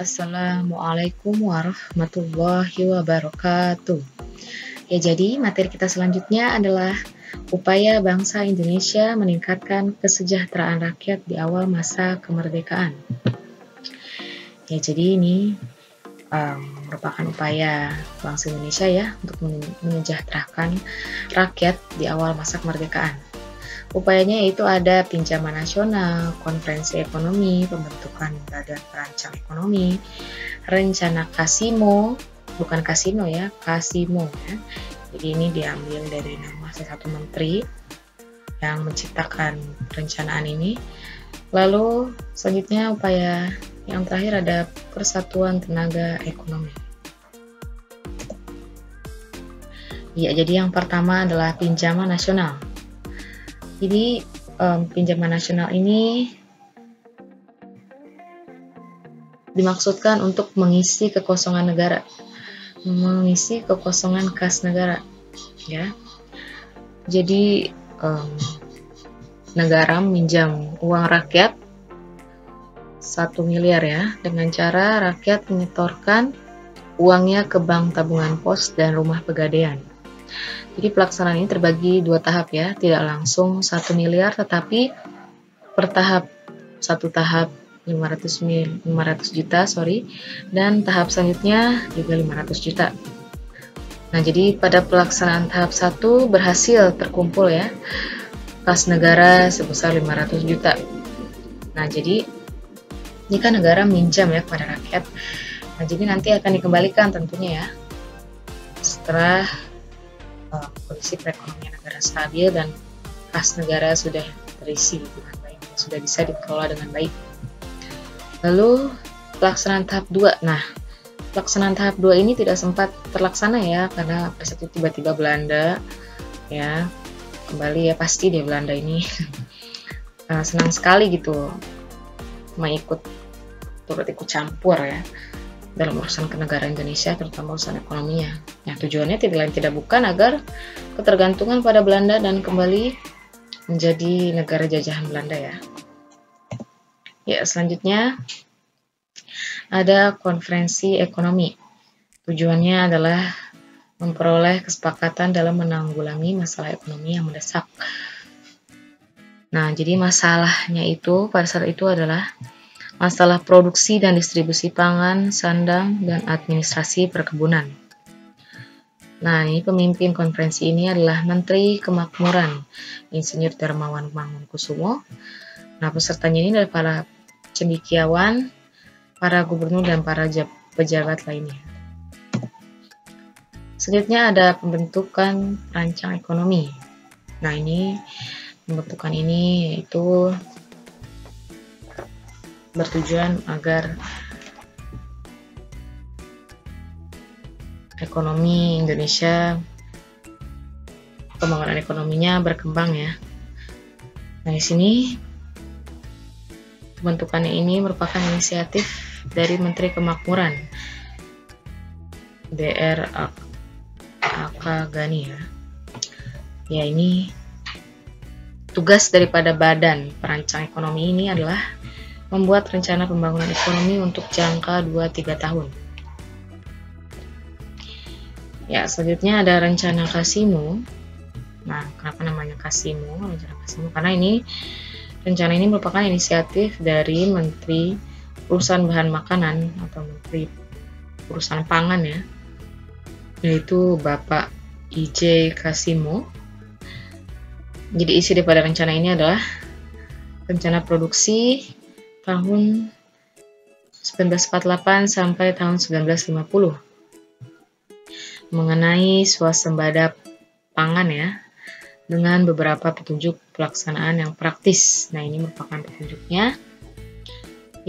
Assalamualaikum warahmatullahi wabarakatuh. Ya, jadi materi kita selanjutnya adalah upaya bangsa Indonesia meningkatkan kesejahteraan rakyat di awal masa kemerdekaan. Ya, jadi ini merupakan upaya bangsa Indonesia ya untuk menyejahterakan rakyat di awal masa kemerdekaan. Upayanya yaitu ada pinjaman nasional, konferensi ekonomi, pembentukan badan perancang ekonomi, rencana Kasino, bukan kasino ya, Kasimo ya. Jadi ini diambil dari nama salah satu menteri yang menciptakan perencanaan ini. Lalu selanjutnya upaya yang terakhir ada persatuan tenaga ekonomi. Ya, jadi yang pertama adalah pinjaman nasional. Jadi pinjaman nasional ini dimaksudkan untuk mengisi kekosongan negara, mengisi kekosongan kas negara, ya. Jadi negara meminjam uang rakyat 1 miliar ya, dengan cara rakyat menyetorkan uangnya ke bank tabungan pos dan rumah pegadaian. Jadi pelaksanaan ini terbagi 2 tahap ya, tidak langsung 1 miliar tetapi per tahap, satu tahap 500 juta dan tahap selanjutnya juga 500 juta. Nah, jadi pada pelaksanaan tahap 1 berhasil terkumpul ya kas negara sebesar 500 juta. Nah, jadi jika negara minjam ya kepada rakyat, nah jadi nanti akan dikembalikan tentunya ya setelah kondisi perekonomian negara stabil dan kas negara sudah terisi dengan baik, sudah bisa dikelola dengan baik. Lalu pelaksanaan tahap 2. Nah, pelaksanaan tahap 2 ini tidak sempat terlaksana ya karena pada saat itu tiba-tiba Belanda ya kembali ya, pasti dia Belanda ini senang sekali gitu turut ikut campur ya dalam urusan kenegaraan Indonesia, terutama urusan ekonominya. Nah, tujuannya tidak lain tidak bukan agar ketergantungan pada Belanda dan kembali menjadi negara jajahan Belanda ya. Ya, selanjutnya ada konferensi ekonomi. Tujuannya adalah memperoleh kesepakatan dalam menanggulangi masalah ekonomi yang mendesak. Nah, jadi masalahnya itu pada saat itu adalah masalah produksi dan distribusi pangan, sandang, dan administrasi perkebunan. Nah, ini pemimpin konferensi ini adalah Menteri Kemakmuran, Insinyur Darmawan Mangunkusumo. Nah, pesertanya ini adalah para cendekiawan, para gubernur, dan para pejabat lainnya. Selanjutnya ada pembentukan perancang ekonomi. Nah, ini pembentukan ini yaitu bertujuan agar ekonomi Indonesia, pembangunan ekonominya berkembang ya. Nah, di sini pembentukannya ini merupakan inisiatif dari Menteri Kemakmuran Dr. Aka Gani ya. Ya, ini tugas daripada Badan Perancang Ekonomi ini adalah membuat rencana pembangunan ekonomi untuk jangka 2-3 tahun. Ya, selanjutnya ada rencana Kasino. Nah, kenapa namanya Kasino? Rencana Kasino karena rencana ini merupakan inisiatif dari Menteri Urusan Bahan Makanan atau Menteri Urusan Pangan ya, yaitu Bapak I.J. Kasimo. Jadi isi daripada rencana ini adalah rencana produksi tahun 1948 sampai tahun 1950 mengenai swasembada pangan ya, dengan beberapa petunjuk pelaksanaan yang praktis. Nah, ini merupakan petunjuknya,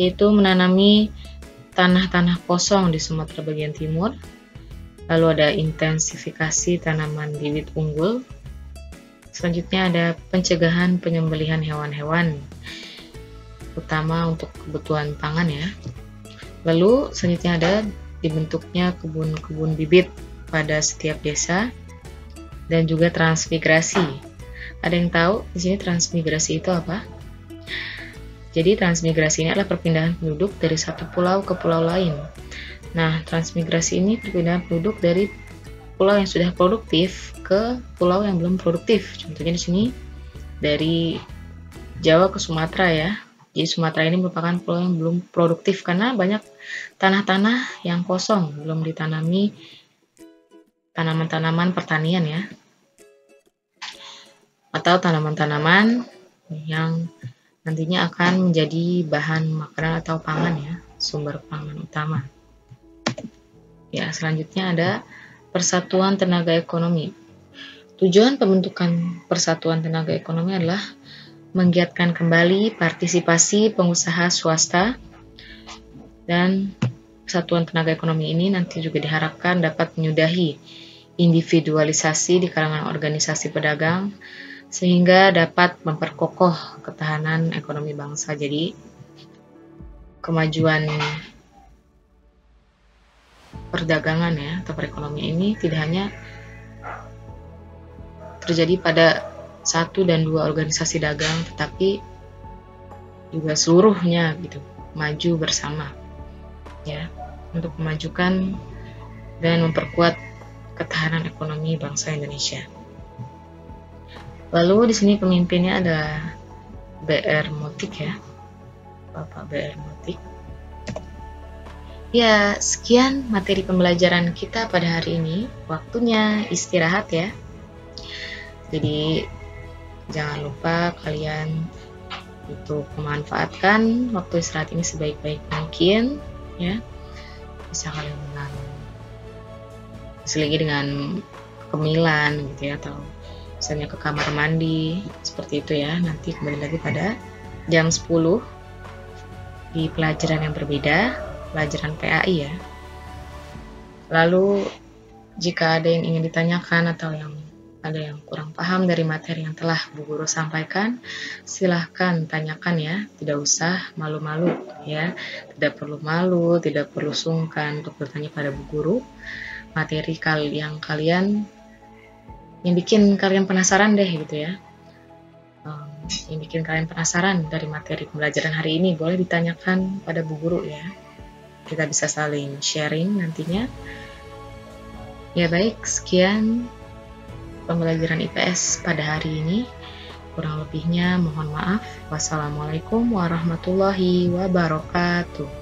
yaitu menanami tanah-tanah kosong di Sumatera bagian timur, lalu ada intensifikasi tanaman bibit unggul, selanjutnya ada pencegahan penyembelihan hewan-hewan utama untuk kebutuhan pangan ya. Lalu selanjutnya ada dibentuknya kebun-kebun bibit pada setiap desa dan juga transmigrasi. Ada yang tahu di sini transmigrasi itu apa? Jadi transmigrasi ini adalah perpindahan penduduk dari satu pulau ke pulau lain. Nah, transmigrasi ini perpindahan penduduk dari pulau yang sudah produktif ke pulau yang belum produktif. Contohnya di sini dari Jawa ke Sumatera ya. Jadi Sumatera ini merupakan pulau yang belum produktif karena banyak tanah-tanah yang kosong, belum ditanami tanaman-tanaman pertanian ya. Atau tanaman-tanaman yang nantinya akan menjadi bahan makanan atau pangan ya, sumber pangan utama. Ya, selanjutnya ada Persatuan Tenaga Ekonomi. Tujuan pembentukan Persatuan Tenaga Ekonomi adalah menggiatkan kembali partisipasi pengusaha swasta, dan Persatuan Tenaga Ekonomi ini nanti juga diharapkan dapat menyudahi individualisasi di kalangan organisasi pedagang sehingga dapat memperkokoh ketahanan ekonomi bangsa. Jadi kemajuan perdagangan ya atau perekonomian ini tidak hanya terjadi pada satu dan dua organisasi dagang, tetapi juga seluruhnya gitu maju bersama ya untuk memajukan dan memperkuat ketahanan ekonomi bangsa Indonesia. Lalu di sini pemimpinnya ada B.R. Motik ya, Bapak B.R. Motik. Ya, sekian materi pembelajaran kita pada hari ini. Waktunya istirahat ya. Jadi jangan lupa kalian untuk memanfaatkan waktu istirahat ini sebaik-baik mungkin ya. Bisa kalian diselingi dengan kemilan gitu ya, atau misalnya ke kamar mandi seperti itu ya. Nanti kembali lagi pada jam 10 di pelajaran yang berbeda, pelajaran PAI ya. Lalu jika ada yang ingin ditanyakan atau ada yang kurang paham dari materi yang telah Bu Guru sampaikan, silahkan tanyakan ya, tidak usah malu-malu ya, tidak perlu malu, tidak perlu sungkan untuk bertanya pada Bu Guru. Materi yang bikin kalian penasaran deh gitu ya, yang bikin kalian penasaran dari materi pembelajaran hari ini, boleh ditanyakan pada Bu Guru ya. Kita bisa saling sharing nantinya. Ya baik, sekian pembelajaran IPS pada hari ini. Kurang lebihnya mohon maaf. Wassalamualaikum warahmatullahi wabarakatuh.